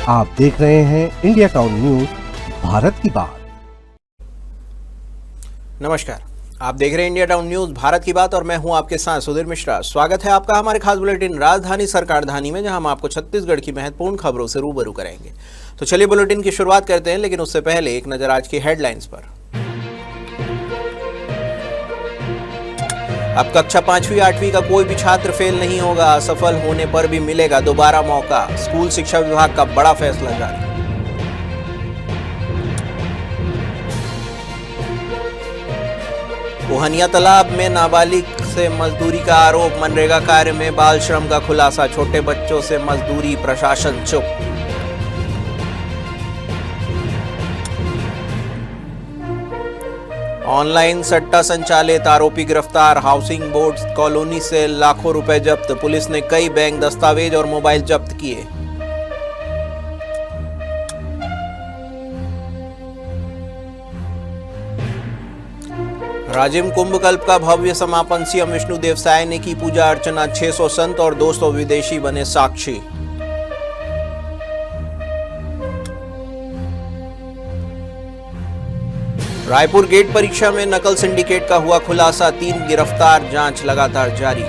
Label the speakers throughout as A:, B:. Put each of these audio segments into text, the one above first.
A: आप देख रहे हैं इंडिया टाउन न्यूज भारत की बात।
B: नमस्कार, आप देख रहे हैं इंडिया टाउन न्यूज भारत की बात और मैं हूं आपके साथ सुधीर मिश्रा। स्वागत है आपका हमारे खास बुलेटिन राजधानी सरकारधानी में, जहां हम आपको छत्तीसगढ़ की महत्वपूर्ण खबरों से रूबरू करेंगे। तो चलिए बुलेटिन की शुरुआत करते हैं, लेकिन उससे पहले एक नजर आज की हेडलाइंस पर। अब कक्षा 5वीं 8वीं का कोई भी छात्र फेल नहीं होगा, असफल होने पर भी मिलेगा दोबारा मौका। स्कूल शिक्षा विभाग का बड़ा फैसला जारी। कोहनिया तालाब में नाबालिग से मजदूरी का आरोप, मनरेगा कार्य में बाल श्रम का खुलासा, छोटे बच्चों से मजदूरी, प्रशासन चुप। ऑनलाइन सट्टा संचालित आरोपी गिरफ्तार, हाउसिंग बोर्ड कॉलोनी से लाखों रुपए जब्त, पुलिस ने कई बैंक दस्तावेज और मोबाइल जब्त किए। राजिम कुंभ कल्प का भव्य समापन, सीएम विष्णु देव साय ने की पूजा अर्चना, 600 संत और 200 विदेशी बने साक्षी। रायपुर गेट परीक्षा में नकल सिंडिकेट का हुआ खुलासा, 3 गिरफ्तार, जांच लगातार जारी।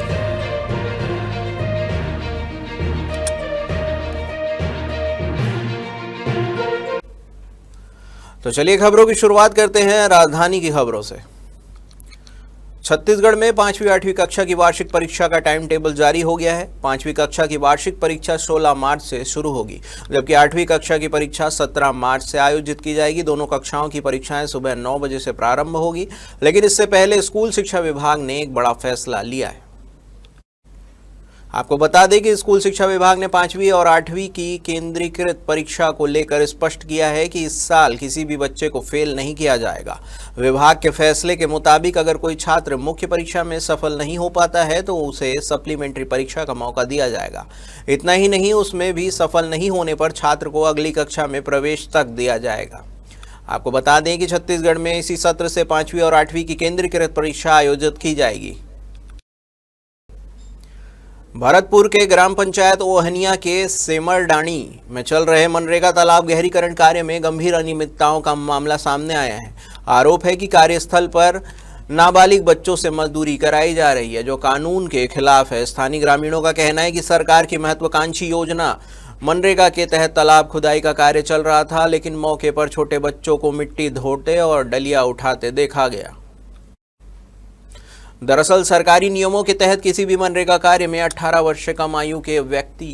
B: तो चलिए खबरों की शुरुआत करते हैं राजधानी की खबरों से। छत्तीसगढ़ में 5वीं 8वीं कक्षा की वार्षिक परीक्षा का टाइम टेबल जारी हो गया है। 5वीं कक्षा की वार्षिक परीक्षा 16 मार्च से शुरू होगी, जबकि 8वीं कक्षा की परीक्षा 17 मार्च से आयोजित की जाएगी। दोनों कक्षाओं की परीक्षाएं सुबह 9 बजे से प्रारंभ होगी, लेकिन इससे पहले स्कूल शिक्षा विभाग ने एक बड़ा फैसला लिया है। आपको बता दें कि स्कूल शिक्षा विभाग ने 5वीं और 8वीं की केंद्रीकृत परीक्षा को लेकर स्पष्ट किया है कि इस साल किसी भी बच्चे को फेल नहीं किया जाएगा। विभाग के फैसले के मुताबिक अगर कोई छात्र मुख्य परीक्षा में सफल नहीं हो पाता है तो उसे सप्लीमेंट्री परीक्षा का मौका दिया जाएगा। इतना ही नहीं, उसमें भी सफल नहीं होने पर छात्र को अगली कक्षा में प्रवेश तक दिया जाएगा। आपको बता दें कि छत्तीसगढ़ में इसी सत्र से 5वीं और 8वीं की केंद्रीकृत परीक्षा आयोजित की जाएगी। भरतपुर के ग्राम पंचायत ओहनिया के सेमरडाणी में चल रहे मनरेगा तालाब गहरीकरण कार्य में गंभीर अनियमितताओं का मामला सामने आया है। आरोप है कि कार्यस्थल पर नाबालिग बच्चों से मजदूरी कराई जा रही है, जो कानून के खिलाफ है। स्थानीय ग्रामीणों का कहना है कि सरकार की महत्वाकांक्षी योजना मनरेगा के तहत तालाब खुदाई का कार्य चल रहा था, लेकिन मौके पर छोटे बच्चों को मिट्टी ढोते और डलिया उठाते देखा गया। दरअसल सरकारी नियमों के तहत किसी भी मनरेगा कार्य में 18 वर्ष से कम आयु के व्यक्ति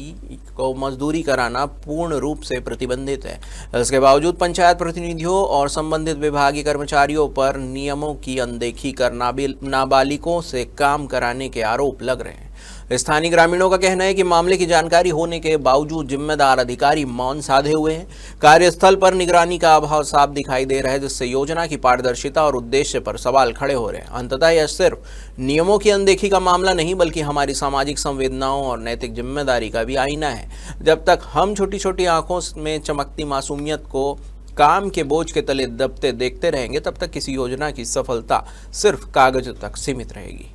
B: को मजदूरी कराना पूर्ण रूप से प्रतिबंधित है। इसके बावजूद पंचायत प्रतिनिधियों और संबंधित विभागीय कर्मचारियों पर नियमों की अनदेखी कर नाबालिगों से काम कराने के आरोप लग रहे हैं। स्थानीय ग्रामीणों का कहना है कि मामले की जानकारी होने के बावजूद जिम्मेदार अधिकारी मौन साधे हुए हैं। कार्यस्थल पर निगरानी का अभाव साफ दिखाई दे रहा है, जिससे योजना की पारदर्शिता और उद्देश्य पर सवाल खड़े हो रहे हैं। अंततः यह सिर्फ नियमों की अनदेखी का मामला नहीं, बल्कि हमारी सामाजिक संवेदनाओं और नैतिक जिम्मेदारी का भी आईना है। जब तक हम छोटी छोटी आंखों में चमकती मासूमियत को काम के बोझ के तले दबते देखते रहेंगे, तब तक किसी योजना की सफलता सिर्फ कागज तक सीमित रहेगी।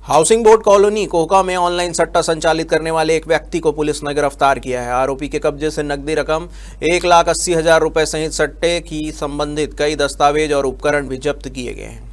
B: हाउसिंग बोर्ड कॉलोनी कोहका में ऑनलाइन सट्टा संचालित करने वाले एक व्यक्ति को पुलिस ने गिरफ्तार किया है। आरोपी के कब्जे से नकदी रकम 1,80,000 रुपए सहित सट्टे की संबंधित कई दस्तावेज और उपकरण भी जब्त किए गए हैं।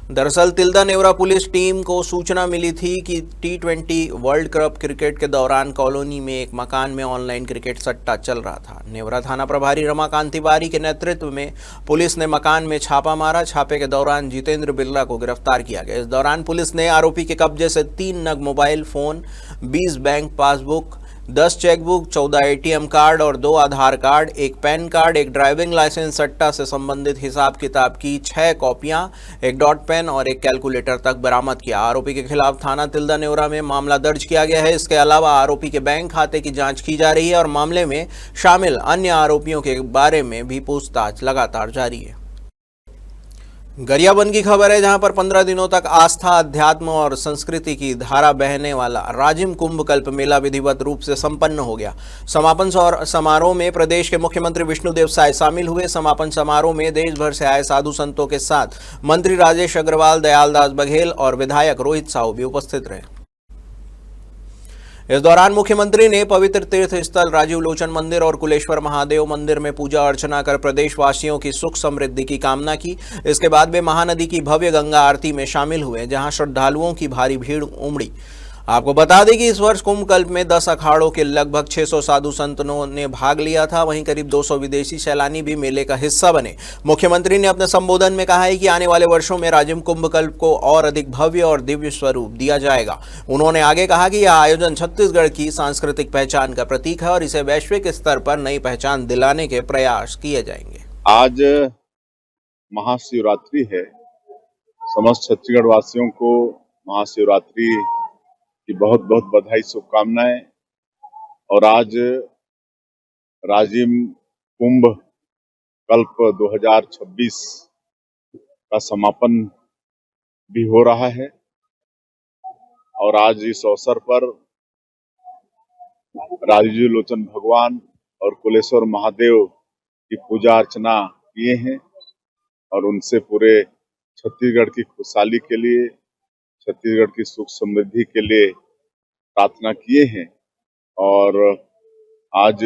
B: दरअसल तिल्दा नेवरा पुलिस टीम को सूचना मिली थी कि T20 वर्ल्ड कप क्रिकेट के दौरान कॉलोनी में एक मकान में ऑनलाइन क्रिकेट सट्टा चल रहा था। नेवरा थाना प्रभारी रमाकांत तिवारी के नेतृत्व में पुलिस ने मकान में छापा मारा। छापे के दौरान जितेंद्र बिरला को गिरफ्तार किया गया। इस दौरान पुलिस ने आरोपी के कब्जे से 3 नग mobile phone, 20 bank passbook, 10 chequebook, 14 ATM card और 2 Aadhaar card, 1 PAN card, 1 driving licence, सट्टा से संबंधित हिसाब किताब की 6 कॉपियां, 1 डॉट पेन और 1 कैलकुलेटर तक बरामद किया। आरोपी के खिलाफ थाना तिल्दा नेवरा में मामला दर्ज किया गया है। इसके अलावा आरोपी के बैंक खाते की जांच की जा रही है और मामले में शामिल अन्य आरोपियों के बारे में भी पूछताछ लगातार जारी है। गरियाबंद की खबर है, जहां पर 15 दिनों तक आस्था, अध्यात्म और संस्कृति की धारा बहने वाला राजिम कुंभ कल्प मेला विधिवत रूप से संपन्न हो गया। समापन समारोह में प्रदेश के मुख्यमंत्री विष्णुदेव साय शामिल हुए। समापन समारोह में देश भर से आए साधु संतों के साथ मंत्री राजेश अग्रवाल, दयालदास बघेल और विधायक रोहित साहू भी उपस्थित रहे। इस दौरान मुख्यमंत्री ने पवित्र तीर्थ स्थल राजीव लोचन मंदिर और कुलेश्वर महादेव मंदिर में पूजा अर्चना कर प्रदेशवासियों की सुख समृद्धि की कामना की। इसके बाद वे महानदी की भव्य गंगा आरती में शामिल हुए, जहां श्रद्धालुओं की भारी भीड़ उमड़ी। आपको बता दें कि इस वर्ष कुंभ कल्प में 10 अखाड़ों के लगभग 600 साधु संतों ने भाग लिया था। वहीं करीब 200 विदेशी सैलानी भी मेले का हिस्सा बने। मुख्यमंत्री ने अपने संबोधन में कहा है कि आने वाले वर्षों में राजिम कुंभ कल्प को और अधिक भव्य और दिव्य स्वरूप दिया जाएगा। उन्होंने आगे कहा कि यह आयोजन छत्तीसगढ़ की सांस्कृतिक पहचान का प्रतीक है और इसे वैश्विक स्तर पर नई पहचान दिलाने के प्रयास किए जाएंगे।
C: आज महाशिवरात्रि है। समस्त छत्तीसगढ़ वासियों को महाशिवरात्रि की बहुत बहुत बधाई, शुभकामनाएं। और आज राजिम कुंभ कल्प 2026 का समापन भी हो रहा है और आज इस अवसर पर राजीव लोचन भगवान और कुलेश्वर महादेव की पूजा अर्चना किए हैं और उनसे पूरे छत्तीसगढ़ की खुशहाली के लिए, छत्तीसगढ़ की सुख समृद्धि के लिए प्रार्थना किए हैं। और आज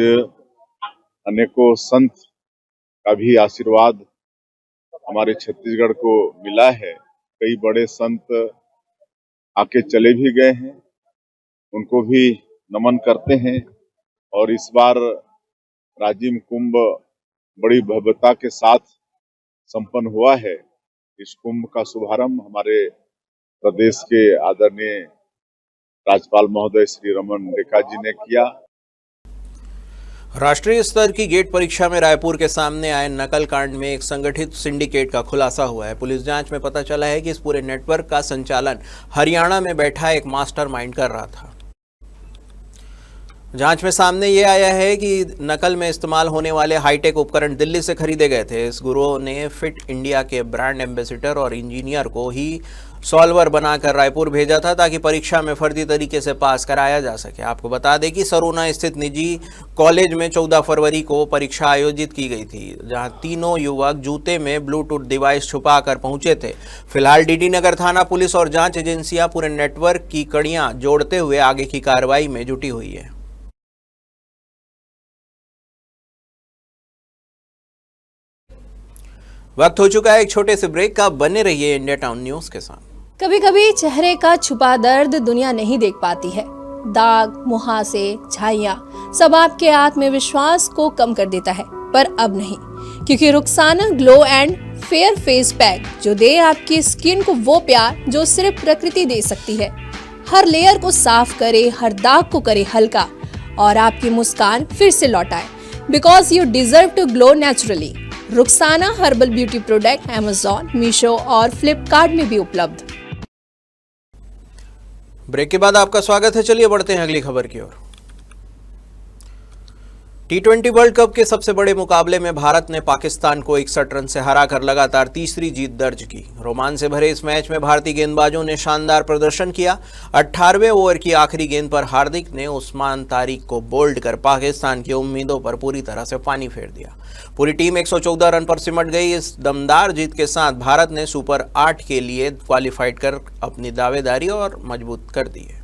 C: अनेकों संत का भी आशीर्वाद हमारे छत्तीसगढ़ को मिला है। कई बड़े संत आके चले भी गए हैं, उनको भी नमन करते हैं। और इस बार राजिम कुंभ बड़ी भव्यता के साथ संपन्न हुआ है। इस कुंभ का शुभारंभ हमारे प्रदेश के आदरणीय राज्यपाल महोदय श्री रमन रेखा जी ने किया।
B: राष्ट्रीय स्तर की गेट परीक्षा में रायपुर के सामने आए नकल कांड में एक संगठित सिंडिकेट का खुलासा हुआ है। पुलिस जांच में पता चला है कि इस पूरे नेटवर्क का संचालन हरियाणा में बैठा एक मास्टरमाइंड कर रहा था। जांच में सामने ये आया है कि नकल में इस्तेमाल होने वाले हाईटेक उपकरण दिल्ली से खरीदे गए थे। इस गिरोह ने फिट इंडिया के ब्रांड एम्बेसडर और इंजीनियर को ही सॉल्वर बनाकर रायपुर भेजा था ताकि परीक्षा में फर्जी तरीके से पास कराया जा सके। आपको बता दें कि सरोना स्थित निजी कॉलेज में 14 फरवरी को परीक्षा आयोजित की गई थी, जहां तीनों युवक जूते में ब्लूटूथ डिवाइस छुपाकर पहुंचे थे। फिलहाल डीडी नगर थाना पुलिस और जांच एजेंसियां पूरे नेटवर्क की कड़ियां जोड़ते हुए आगे की कार्रवाई में जुटी हुई है। वक्त हो चुका है एक छोटे से ब्रेक का। बने रहिए इंडिया टाउन न्यूज के साथ।
D: कभी कभी चेहरे का छुपा दर्द दुनिया नहीं देख पाती है। दाग, मुहासे, झाइयां सब आपके आत्मविश्वास को कम कर देता है, पर अब नहीं, क्योंकि Rukhsana glow and fair face pack जो दे आपकी स्किन को वो प्यार जो सिर्फ प्रकृति दे सकती है। हर लेयर को साफ करे, हर दाग को करे हल्का और आपकी मुस्कान फिर से लौटाए। Because you deserve to glow naturally. Rukhsana herbal beauty product Amazon, Meesho और फ्लिपकार्ट में भी उपलब्ध।
B: ब्रेक के बाद आपका स्वागत है। चलिए बढ़ते हैं अगली खबर की ओर। T20 वर्ल्ड कप के सबसे बड़े मुकाबले में भारत ने पाकिस्तान को 61 रन से हराकर लगातार तीसरी जीत दर्ज की। रोमांच से भरे इस मैच में भारतीय गेंदबाजों ने शानदार प्रदर्शन किया। 18वें ओवर की आखिरी गेंद पर हार्दिक ने उस्मान तारिक को बोल्ड कर पाकिस्तान की उम्मीदों पर पूरी तरह से पानी फेर दिया। पूरी टीम 114 रन पर सिमट गई। इस दमदार जीत के साथ भारत ने सुपर 8 के लिए क्वालिफाइड कर अपनी दावेदारी और मजबूत कर दी है।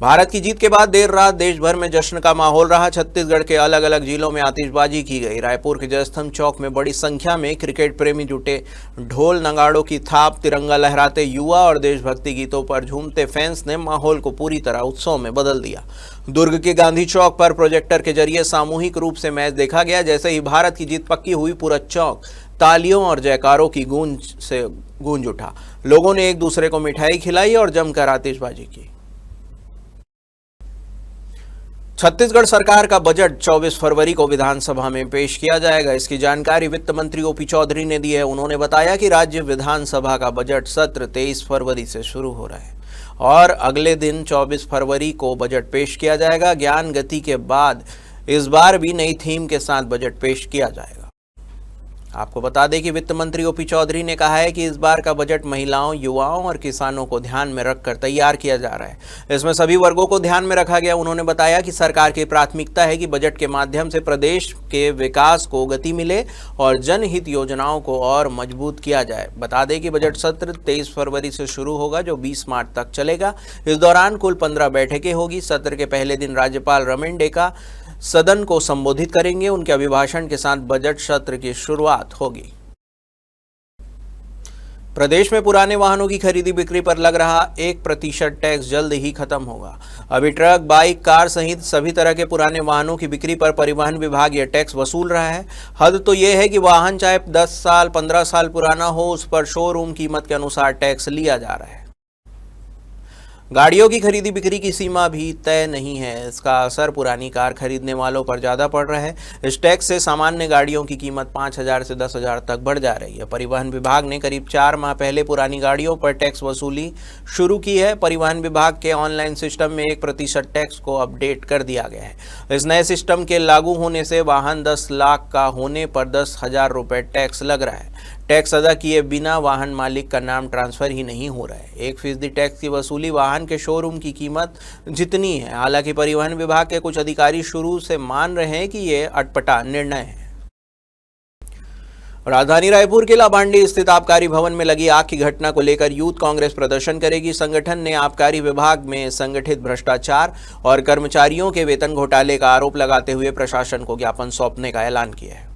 B: भारत की जीत के बाद देर रात देश भर में जश्न का माहौल रहा। छत्तीसगढ़ के अलग अलग जिलों में आतिशबाजी की गई। रायपुर के जयस्तंभ चौक में बड़ी संख्या में क्रिकेट प्रेमी जुटे। ढोल नगाड़ों की थाप, तिरंगा लहराते युवा और देशभक्ति गीतों पर झूमते फैंस ने माहौल को पूरी तरह उत्सव में बदल दिया। दुर्ग के गांधी चौक पर प्रोजेक्टर के जरिए सामूहिक रूप से मैच देखा गया। जैसे ही भारत की जीत पक्की हुई, पूरा चौक तालियों और जयकारों की गूंज से गूंज उठा। लोगों ने एक दूसरे को मिठाई खिलाई और जमकर आतिशबाजी की। छत्तीसगढ़ सरकार का बजट 24 फरवरी को विधानसभा में पेश किया जाएगा। इसकी जानकारी वित्त मंत्री ओपी चौधरी ने दी है। उन्होंने बताया कि राज्य विधानसभा का बजट सत्र 23 फरवरी से शुरू हो रहा है और अगले दिन 24 फरवरी को बजट पेश किया जाएगा। ज्ञान गति के बाद इस बार भी नई थीम के साथ बजट पेश किया जाएगा। आपको बता दें कि वित्त मंत्री ओपी चौधरी ने कहा है कि इस बार का बजट महिलाओं, युवाओं और किसानों को ध्यान में रखकर तैयार किया जा रहा है। इसमें सभी वर्गों को ध्यान में रखा गया। उन्होंने बताया कि सरकार की प्राथमिकता है कि बजट के माध्यम से प्रदेश के विकास को गति मिले और जनहित योजनाओं को और मजबूत किया जाए। बता दें कि बजट सत्र 23 फरवरी से शुरू होगा, जो 20 मार्च तक चलेगा। इस दौरान कुल 15 बैठकें होगी। सत्र के पहले दिन राज्यपाल रमेन डेका सदन को संबोधित करेंगे। उनके अभिभाषण के साथ बजट सत्र की शुरुआत होगी। प्रदेश में पुराने वाहनों की खरीदी बिक्री पर लग रहा 1% टैक्स जल्द ही खत्म होगा। अभी ट्रक, बाइक, कार सहित सभी तरह के पुराने वाहनों की बिक्री पर परिवहन विभाग यह टैक्स वसूल रहा है। हद तो यह है कि वाहन चाहे 10 साल 15 साल पुराना हो, उस पर शोरूम कीमत के अनुसार टैक्स लिया जा रहा है। गाड़ियों की खरीदी बिक्री की सीमा भी तय नहीं है। इसका असर पुरानी कार खरीदने वालों पर ज़्यादा पड़ रहा है। इस टैक्स से सामान्य गाड़ियों की कीमत 5,000 से 10,000 तक बढ़ जा रही है। परिवहन विभाग ने करीब 4 माह पहले पुरानी गाड़ियों पर टैक्स वसूली शुरू की है। परिवहन विभाग के ऑनलाइन सिस्टम में 1% टैक्स को अपडेट कर दिया गया है। इस नए सिस्टम के लागू होने से वाहन 10 लाख का होने पर 10,000 रुपये टैक्स लग रहा है। टैक्स अदा किए बिना वाहन मालिक का नाम ट्रांसफर ही नहीं हो रहा है। 1% टैक्स की वसूली वाहन के शोरूम की कीमत जितनी है। हालांकि परिवहन विभाग के कुछ अधिकारी शुरू से मान रहे हैं कि ये अटपटा निर्णय है। राजधानी रायपुर के लाभांडी स्थित आबकारी भवन में लगी आग की घटना को लेकर यूथ कांग्रेस प्रदर्शन करेगी। संगठन ने आबकारी विभाग में संगठित भ्रष्टाचार और कर्मचारियों के वेतन घोटाले का आरोप लगाते हुए प्रशासन को ज्ञापन सौंपने का ऐलान किया है।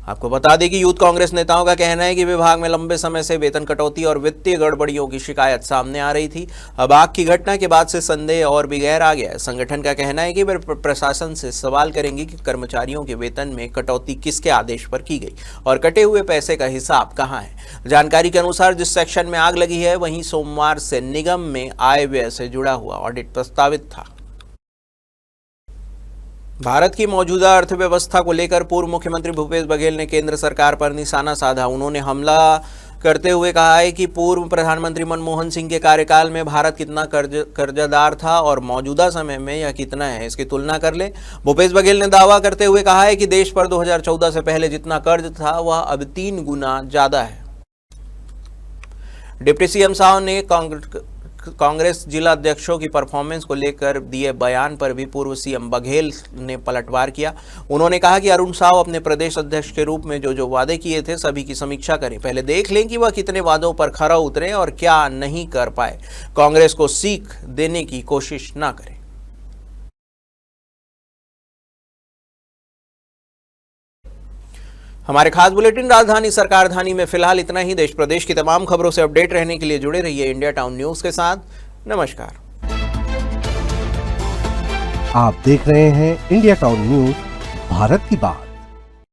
B: आपको बता दें कि यूथ कांग्रेस नेताओं का कहना है कि विभाग में लंबे समय से वेतन कटौती और वित्तीय गड़बड़ियों की शिकायत सामने आ रही थी। अब आग की घटना के बाद से संदेह और भी गहरा आ गया है। संगठन का कहना है कि वे प्रशासन से सवाल करेंगे कि कर्मचारियों के वेतन में कटौती किसके आदेश पर की गई और कटे हुए पैसे का हिसाब कहाँ है। जानकारी के अनुसार जिस सेक्शन में आग लगी है वहीं सोमवार से निगम में आय व्यय से जुड़ा हुआ ऑडिट प्रस्तावित था। भारत की मौजूदा अर्थव्यवस्था को लेकर पूर्व मुख्यमंत्री भूपेश बघेल ने केंद्र सरकार पर निशाना साधा। उन्होंने हमला करते हुए कहा है कि पूर्व प्रधानमंत्री मनमोहन सिंह के कार्यकाल में भारत कितना कर्जदार था और मौजूदा समय में यह कितना है, इसकी तुलना कर ले। भूपेश बघेल ने दावा करते हुए कहा है कि देश पर 2014 से पहले जितना कर्ज था वह अब 3 गुना ज्यादा है। डिप्टी सीएम साहब ने कांग्रेस जिला अध्यक्षों की परफॉर्मेंस को लेकर दिए बयान पर भी पूर्व सीएम बघेल ने पलटवार किया। उन्होंने कहा कि अरुण साव अपने प्रदेश अध्यक्ष के रूप में जो वादे किए थे सभी की समीक्षा करें। पहले देख लें कि वह कितने वादों पर खरा उतरे और क्या नहीं कर पाए। कांग्रेस को सीख देने की कोशिश ना करें। हमारे खास बुलेटिन राजधानी सरकारधानी में फिलहाल इतना ही। देश प्रदेश की तमाम खबरों से अपडेट रहने के लिए जुड़े रहिए इंडिया टाउन न्यूज के साथ। नमस्कार।
A: आप देख रहे हैं इंडिया टाउन न्यूज, भारत की बात।